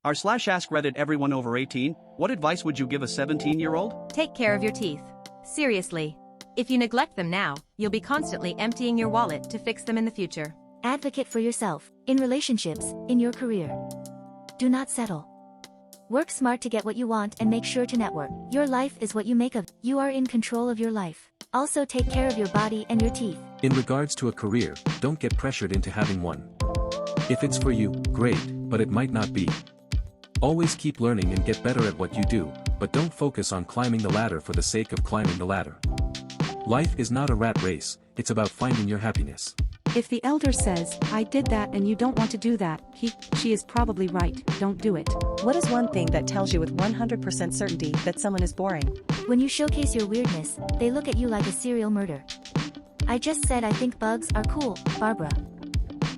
r/AskReddit everyone over 18, what advice would you give a 17-year-old? Take care of your teeth. Seriously. If you neglect them now, you'll be constantly emptying your wallet to fix them in the future. Advocate for yourself, in relationships, in your career. Do not settle. Work smart to get what you want and make sure to network. Your life is what you make of. You are in control of your life. Also take care of your body and your teeth. In regards to a career, don't get pressured into having one. If it's for you, great, but it might not be. Always keep learning and get better at what you do, but don't focus on climbing the ladder for the sake of climbing the ladder. Life is not a rat race, it's about finding your happiness. If the elder says, I did that and you don't want to do that, she is probably right, don't do it. What is one thing that tells you with 100% certainty that someone is boring? When you showcase your weirdness, they look at you like a serial murder. I just said I think bugs are cool, Barbara.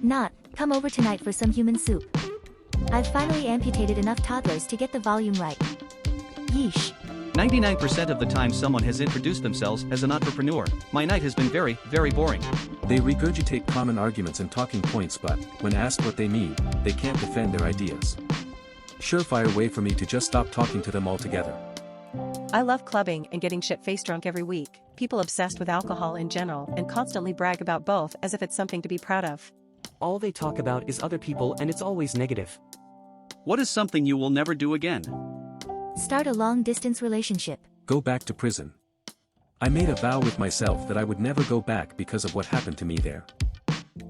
Not, come over tonight for some human soup. I've finally amputated enough toddlers to get the volume right. Yeesh. 99% of the time someone has introduced themselves as an entrepreneur. My night has been very, very boring. They regurgitate common arguments and talking points, but, when asked what they mean, they can't defend their ideas. Surefire way for me to just stop talking to them altogether. I love clubbing and getting shit-faced drunk every week. People obsessed with alcohol in general and constantly brag about both as if it's something to be proud of. All they talk about is other people and it's always negative. What is something you will never do again? Start a long-distance relationship. Go back to prison. I made a vow with myself that I would never go back because of what happened to me there.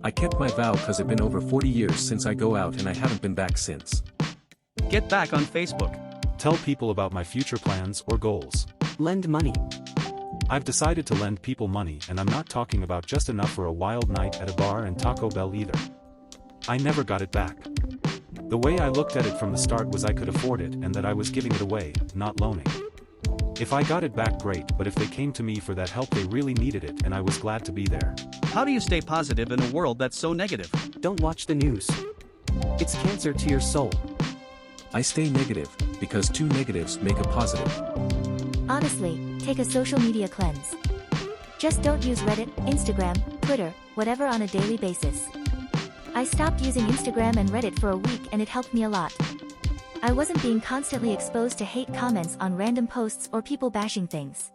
I kept my vow cause it's been over 40 years since I go out and I haven't been back since. Get back on Facebook. Tell people about my future plans or goals. Lend money. I've decided to lend people money, and I'm not talking about just enough for a wild night at a bar and Taco Bell either. I never got it back. The way I looked at it from the start was I could afford it and that I was giving it away, not loaning. If I got it back, great, but if they came to me for that help, they really needed it and I was glad to be there. How do you stay positive in a world that's so negative? Don't watch the news. It's cancer to your soul. I stay negative, because two negatives make a positive. Honestly, take a social media cleanse. Just don't use Reddit, Instagram, Twitter, whatever on a daily basis. I stopped using Instagram and Reddit for a week and it helped me a lot. I wasn't being constantly exposed to hate comments on random posts or people bashing things.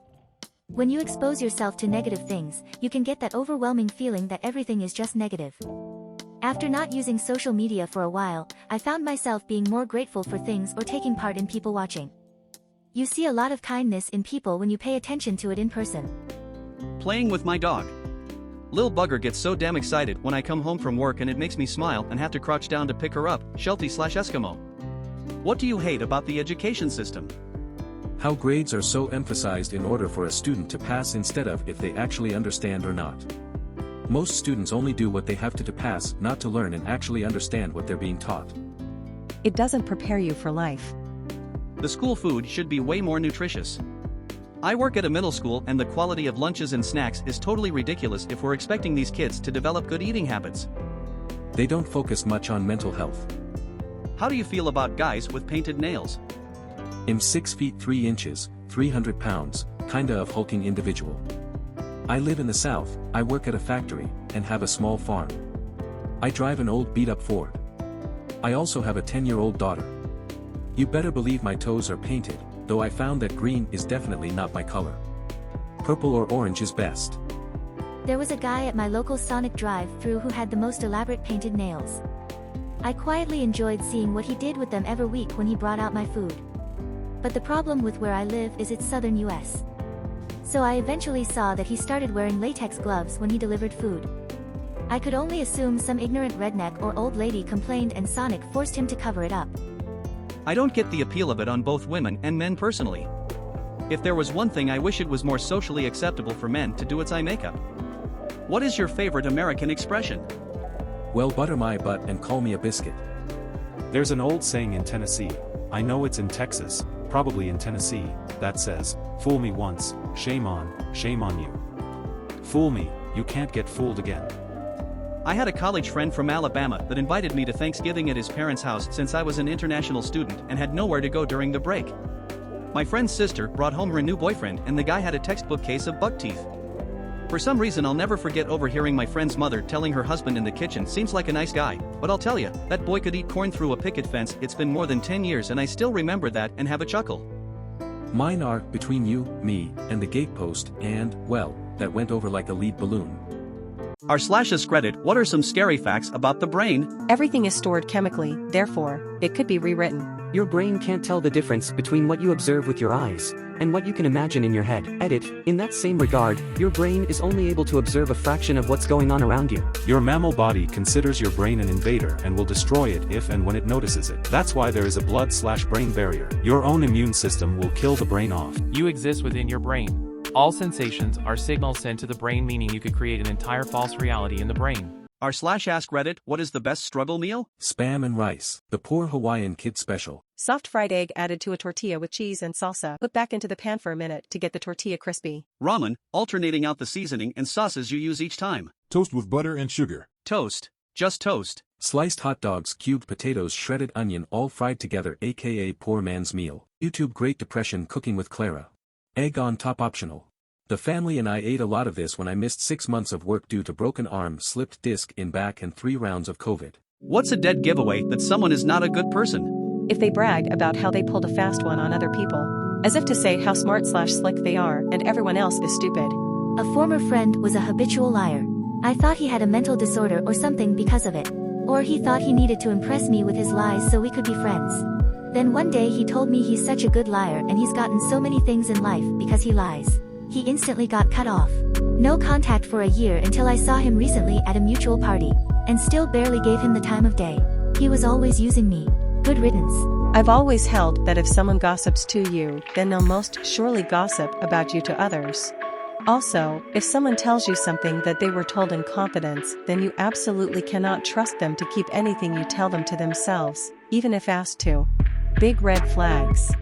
When you expose yourself to negative things, you can get that overwhelming feeling that everything is just negative. After not using social media for a while, I found myself being more grateful for things or taking part in people watching. You see a lot of kindness in people when you pay attention to it in person. Playing with my dog. Lil Bugger gets so damn excited when I come home from work and it makes me smile and have to crouch down to pick her up, Sheltie/Eskimo. What do you hate about the education system? How grades are so emphasized in order for a student to pass instead of if they actually understand or not. Most students only do what they have to pass, not to learn and actually understand what they're being taught. It doesn't prepare you for life. The school food should be way more nutritious. I work at a middle school and the quality of lunches and snacks is totally ridiculous if we're expecting these kids to develop good eating habits. They don't focus much on mental health. How do you feel about guys with painted nails? I'm 6 feet 3 inches, 300 pounds, kinda of hulking individual. I live in the South, I work at a factory, and have a small farm. I drive an old beat-up Ford. I also have a 10-year-old daughter. You better believe my toes are painted, though I found that green is definitely not my color. Purple or orange is best. There was a guy at my local Sonic drive-thru who had the most elaborate painted nails. I quietly enjoyed seeing what he did with them every week when he brought out my food. But the problem with where I live is it's southern US. So I eventually saw that he started wearing latex gloves when he delivered food. I could only assume some ignorant redneck or old lady complained and Sonic forced him to cover it up. I don't get the appeal of it on both women and men personally. If there was one thing I wish it was more socially acceptable for men to do, it's eye makeup. What is your favorite American expression? Well, butter my butt and call me a biscuit. There's an old saying in Tennessee, I know it's in Texas, probably in Tennessee, that says, fool me once, shame on you. Fool me, you can't get fooled again. I had a college friend from Alabama that invited me to Thanksgiving at his parents' house since I was an international student and had nowhere to go during the break. My friend's sister brought home her new boyfriend and the guy had a textbook case of buck teeth. For some reason I'll never forget overhearing my friend's mother telling her husband in the kitchen seems like a nice guy, but I'll tell ya, that boy could eat corn through a picket fence. It's been more than 10 years and I still remember that and have a chuckle. Mine are between you, me, and the gatepost, and, well, that went over like a lead balloon. AskReddit, what are some scary facts about the brain? Everything is stored chemically, therefore, it could be rewritten. Your brain can't tell the difference between what you observe with your eyes and what you can imagine in your head. Edit, in that same regard, your brain is only able to observe a fraction of what's going on around you. Your mammal body considers your brain an invader and will destroy it if and when it notices it. That's why there is a blood/brain barrier. Your own immune system will kill the brain off. You exist within your brain. All sensations are signals sent to the brain, meaning you could create an entire false reality in the brain. r/AskReddit, what is the best struggle meal? Spam and rice, the poor Hawaiian kid special. Soft fried egg added to a tortilla with cheese and salsa. Put back into the pan for a minute to get the tortilla crispy. Ramen, alternating out the seasoning and sauces you use each time. Toast with butter and sugar. Toast. Just toast. Sliced hot dogs, cubed potatoes, shredded onion, all fried together, aka poor man's meal. YouTube Great Depression cooking with Clara. Egg on top optional. The family and I ate a lot of this when I missed 6 months of work due to broken arm, slipped disc in back, and 3 rounds of COVID. What's a dead giveaway that someone is not a good person? If they brag about how they pulled a fast one on other people, as if to say how smart/slick they are and everyone else is stupid. A former friend was a habitual liar. I thought he had a mental disorder or something because of it. Or he thought he needed to impress me with his lies so we could be friends. Then one day he told me he's such a good liar and he's gotten so many things in life because he lies. He instantly got cut off. No contact for a year until I saw him recently at a mutual party, and still barely gave him the time of day. He was always using me. Good riddance. I've always held that if someone gossips to you, then they'll most surely gossip about you to others. Also, if someone tells you something that they were told in confidence, then you absolutely cannot trust them to keep anything you tell them to themselves, even if asked to. Big red flags.